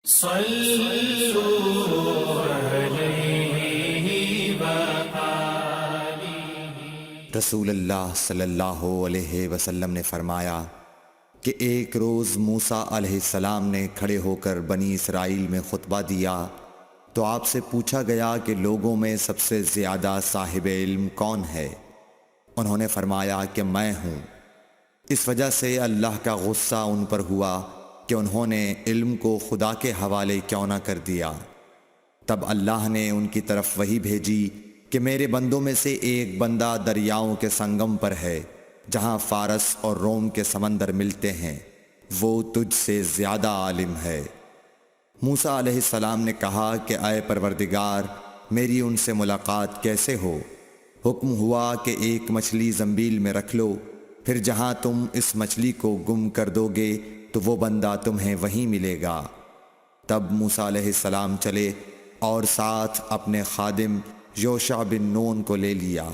صلوا علیہ وآلہ۔ رسول اللہ صلی اللہ علیہ وسلم نے فرمایا کہ ایک روز موسیٰ علیہ السلام نے کھڑے ہو کر بنی اسرائیل میں خطبہ دیا تو آپ سے پوچھا گیا کہ لوگوں میں سب سے زیادہ صاحب علم کون ہے؟ انہوں نے فرمایا کہ میں ہوں۔ اس وجہ سے اللہ کا غصہ ان پر ہوا کہ انہوں نے علم کو خدا کے حوالے کیوں نہ کر دیا۔ تب اللہ نے ان کی طرف وحی بھیجی کہ میرے بندوں میں سے ایک بندہ دریاؤں کے سنگم پر ہے جہاں فارس اور روم کے سمندر ملتے ہیں، وہ تجھ سے زیادہ عالم ہے۔ موسیٰ علیہ السلام نے کہا کہ اے پروردگار، میری ان سے ملاقات کیسے ہو؟ حکم ہوا کہ ایک مچھلی زنبیل میں رکھ لو، پھر جہاں تم اس مچھلی کو گم کر دو گے تو وہ بندہ تمہیں وہیں ملے گا۔ تب موسیٰ علیہ السلام چلے اور ساتھ اپنے خادم یوشع بن نون کو لے لیا،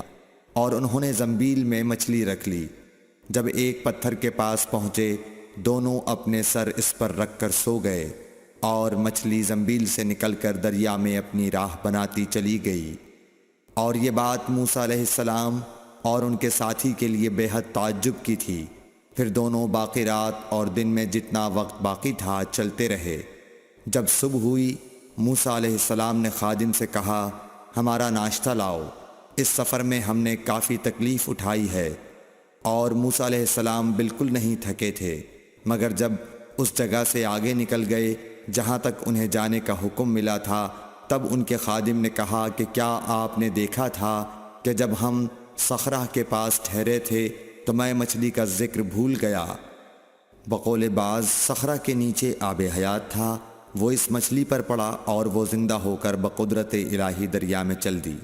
اور انہوں نے زنبیل میں مچھلی رکھ لی۔ جب ایک پتھر کے پاس پہنچے، دونوں اپنے سر اس پر رکھ کر سو گئے، اور مچھلی زنبیل سے نکل کر دریا میں اپنی راہ بناتی چلی گئی۔ اور یہ بات موسیٰ علیہ السلام اور ان کے ساتھی کے لیے بے حد تعجب کی تھی۔ پھر دونوں باقی رات اور دن میں جتنا وقت باقی تھا چلتے رہے۔ جب صبح ہوئی، موسیٰ علیہ السلام نے خادم سے کہا، ہمارا ناشتہ لاؤ، اس سفر میں ہم نے کافی تکلیف اٹھائی ہے۔ اور موسیٰ علیہ السلام بالکل نہیں تھکے تھے، مگر جب اس جگہ سے آگے نکل گئے جہاں تک انہیں جانے کا حکم ملا تھا، تب ان کے خادم نے کہا کہ کیا آپ نے دیکھا تھا کہ جب ہم صخرہ کے پاس ٹھہرے تھے تو میں مچھلی کا ذکر بھول گیا؟ بقول بعض صخرہ کے نیچے آب حیات تھا، وہ اس مچھلی پر پڑا اور وہ زندہ ہو کر بقدرت الہی دریا میں چل دی۔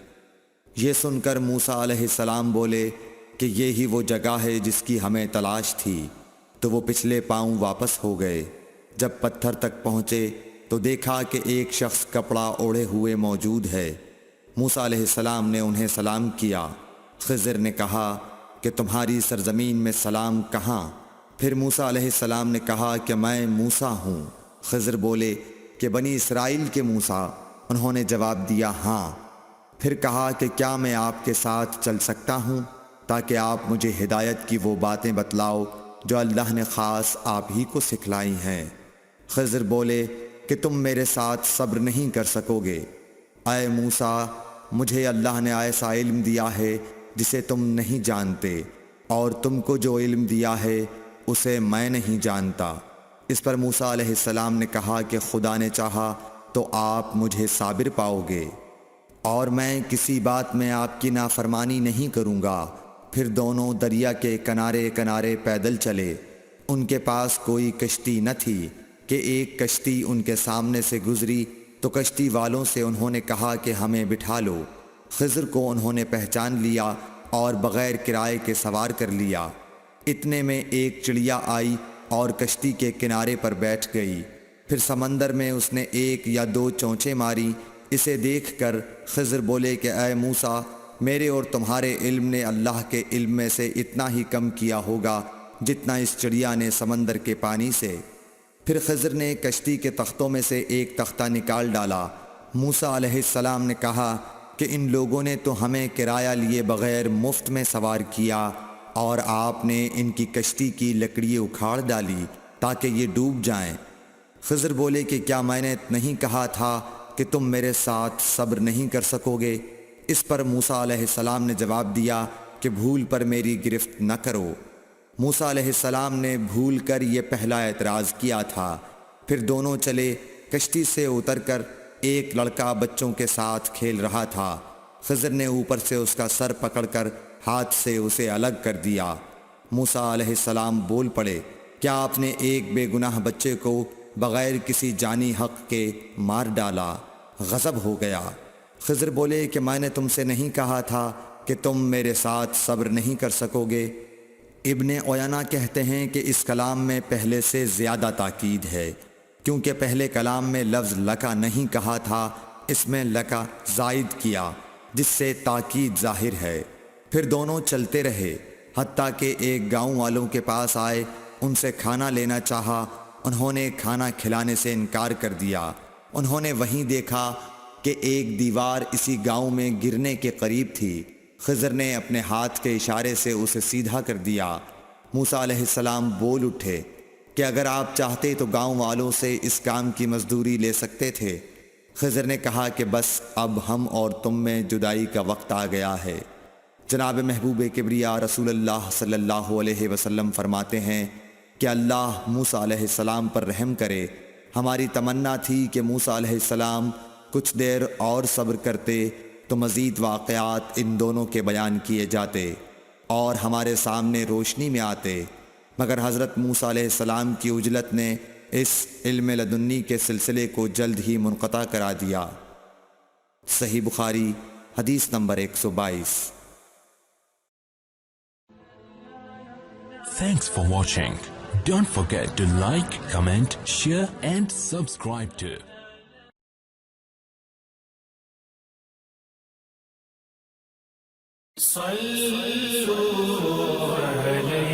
یہ سن کر موسیٰ علیہ السلام بولے کہ یہی وہ جگہ ہے جس کی ہمیں تلاش تھی، تو وہ پچھلے پاؤں واپس ہو گئے۔ جب پتھر تک پہنچے تو دیکھا کہ ایک شخص کپڑا اوڑھے ہوئے موجود ہے۔ موسیٰ علیہ السلام نے انہیں سلام کیا۔ خضر نے کہا کہ تمہاری سرزمین میں سلام کہاں؟ پھر موسیٰ علیہ السلام نے کہا کہ میں موسیٰ ہوں۔ خضر بولے کہ بنی اسرائیل کے موسیٰ؟ انہوں نے جواب دیا ہاں۔ پھر کہا کہ کیا میں آپ کے ساتھ چل سکتا ہوں تاکہ آپ مجھے ہدایت کی وہ باتیں بتلاؤ جو اللہ نے خاص آپ ہی کو سکھلائی ہیں؟ خضر بولے کہ تم میرے ساتھ صبر نہیں کر سکو گے۔ اے موسیٰ، مجھے اللہ نے ایسا علم دیا ہے جسے تم نہیں جانتے، اور تم کو جو علم دیا ہے اسے میں نہیں جانتا۔ اس پر موسیٰ علیہ السلام نے کہا کہ خدا نے چاہا تو آپ مجھے صابر پاؤ گے، اور میں کسی بات میں آپ کی نافرمانی نہیں کروں گا۔ پھر دونوں دریا کے کنارے کنارے پیدل چلے۔ ان کے پاس کوئی کشتی نہ تھی کہ ایک کشتی ان کے سامنے سے گزری تو کشتی والوں سے انہوں نے کہا کہ ہمیں بٹھا لو۔ خضر کو انہوں نے پہچان لیا اور بغیر کرائے کے سوار کر لیا۔ اتنے میں ایک چڑیا آئی اور کشتی کے کنارے پر بیٹھ گئی۔ پھر سمندر میں اس نے ایک یا دو چونچیں ماری۔ اسے دیکھ کر خضر بولے کہ اے موسیٰ، میرے اور تمہارے علم نے اللہ کے علم میں سے اتنا ہی کم کیا ہوگا جتنا اس چڑیا نے سمندر کے پانی سے۔ پھر خضر نے کشتی کے تختوں میں سے ایک تختہ نکال ڈالا۔ موسیٰ علیہ السلام نے کہا کہ ان لوگوں نے تو ہمیں کرایہ لیے بغیر مفت میں سوار کیا، اور آپ نے ان کی کشتی کی لکڑی اکھاڑ ڈالی تاکہ یہ ڈوب جائیں۔ خضر بولے کہ کیا میں نے نہیں کہا تھا کہ تم میرے ساتھ صبر نہیں کر سکو گے؟ اس پر موسیٰ علیہ السلام نے جواب دیا کہ بھول پر میری گرفت نہ کرو۔ موسیٰ علیہ السلام نے بھول کر یہ پہلا اعتراض کیا تھا۔ پھر دونوں چلے۔ کشتی سے اتر کر ایک لڑکا بچوں کے ساتھ کھیل رہا تھا۔ خضر نے اوپر سے اس کا سر پکڑ کر ہاتھ سے اسے الگ کر دیا۔ موسیٰ علیہ السلام بول پڑے، کیا آپ نے ایک بے گناہ بچے کو بغیر کسی جانی حق کے مار ڈالا؟ غضب ہو گیا۔ خضر بولے کہ میں نے تم سے نہیں کہا تھا کہ تم میرے ساتھ صبر نہیں کر سکو گے؟ ابن عیینہ کہتے ہیں کہ اس کلام میں پہلے سے زیادہ تاکید ہے، کیونکہ پہلے کلام میں لفظ لکا نہیں کہا تھا، اس میں لکا زائد کیا، جس سے تاکید ظاہر ہے۔ پھر دونوں چلتے رہے، حتیٰ کہ ایک گاؤں والوں کے پاس آئے، ان سے کھانا لینا چاہا انہوں نے کھانا کھلانے سے انکار کر دیا۔ انہوں نے وہیں دیکھا کہ ایک دیوار اسی گاؤں میں گرنے کے قریب تھی۔ خضر نے اپنے ہاتھ کے اشارے سے اسے سیدھا کر دیا۔ موسیٰ علیہ السلام بول اٹھے کہ اگر آپ چاہتے تو گاؤں والوں سے اس کام کی مزدوری لے سکتے تھے۔ خضر نے کہا کہ بس اب ہم اور تم میں جدائی کا وقت آ گیا ہے۔ جناب محبوب کبریا رسول اللہ صلی اللہ علیہ وسلم فرماتے ہیں کہ اللہ موسیٰ علیہ السلام پر رحم کرے۔ ہماری تمنا تھی کہ موسیٰ علیہ السلام کچھ دیر اور صبر کرتے تو مزید واقعات ان دونوں کے بیان کیے جاتے اور ہمارے سامنے روشنی میں آتے، مگر حضرت موسیٰ علیہ السلام کی عجلت نے اس علم لدنی کے سلسلے کو جلد ہی منقطع کرا دیا۔ صحیح بخاری حدیث number 122۔ Thanks for watching. Don't forget to like, comment, share and subscribe to صلوا علیہ